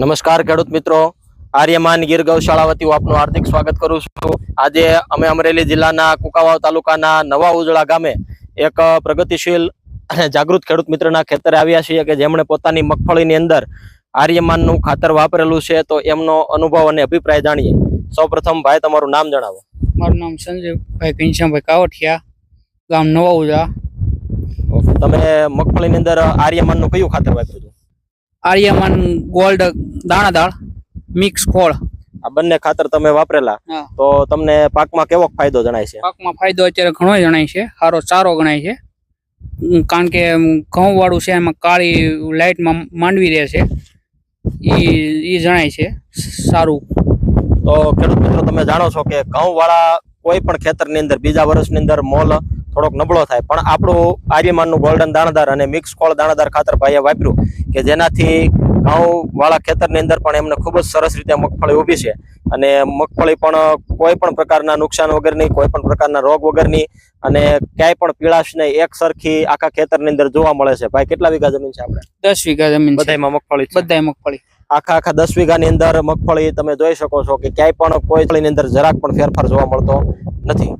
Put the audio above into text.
નમસ્કાર ખેડૂત મિત્રો, આર્યમાન ગીર ગૌશાળા વતી હું આપનું હાર્દિક સ્વાગત કરું છું। આજે અમે અમરેલી જિલ્લાના કુકાવાવ તાલુકાના નવા ઉજળા ગામે એક પ્રગતિશીલ અને જાગૃત ખેડૂત મિત્રના ખેતરે આવ્યા છીએ કે જેમણે પોતાની મગફળીની અંદર આર્યમાનનું ખાતર વાપરેલું છે। તો એમનો અનુભવ અને અભિપ્રાય જાણીએ। સૌપ્રથમ ભાઈ તમારું નામ જણાવો। મારું નામ સંજયભાઈ ઘનશ્યામભાઈ કાવઠિયા, ગામ નવા ઉજળા। તમે મગફળીની અંદર આર્યમાનનું કયું ખાતર વાપર્યું હતું? આર્યમાન ગોલ્ડ દાણાદાળ મિક્સ ખોળ, આ બંને ખાતર તમે વાપરેલા, હા। તો તમને પાકમાં કેવો ફાયદો જણાય છે? પાકમાં ફાયદો અત્યારે ઘણો જણાય છે, સારો ગણાય છે। કારણ કે ઘઉં વાળું છે એમાં કાળી લાઇટમાં માંડવી રહે છે, ઈ જણાય છે સારું। તો ખેડૂત મિત્રો, તમે જાણો છો કે ઘઉં વાળા કોઈ પણ ખેતરની અંદર બીજા વર્ષની અંદર મોલ થોડોક નબળો થાય, પણ આપણું આર્યમાનનું ગોલ્ડન દાણાદાર અને મિક્સ ખોળ દાણાદાર ખાતર ભાઈએ વાપર્યું કે જેનાથી ઘઉં વાળા ખેતરની અંદર પણ એમને ખૂબ જ સરસ રીતે મગફળી ઊભી છે અને મગફળી પણ કોઈ પણ પ્રકારના નુકસાન વગરની, કોઈ પણ પ્રકારના રોગ વગરની અને ક્યાંય પણ પીળાશ નહીં, એક સરખી આખા ખેતરની અંદર જોવા મળે છે। ભાઈ, કેટલા વીઘા જમીન છે આપણે? 10 વીઘા જમીન છે, બધાયમાં મગફળી છે? બધાય મગફળી। આખા 10 વીઘાની અંદર મગફળી તમે જોઈ શકો છો કે ક્યાંય પણ કોઈ અંદર જરાક પણ ફેરફાર જોવા મળતો નથી।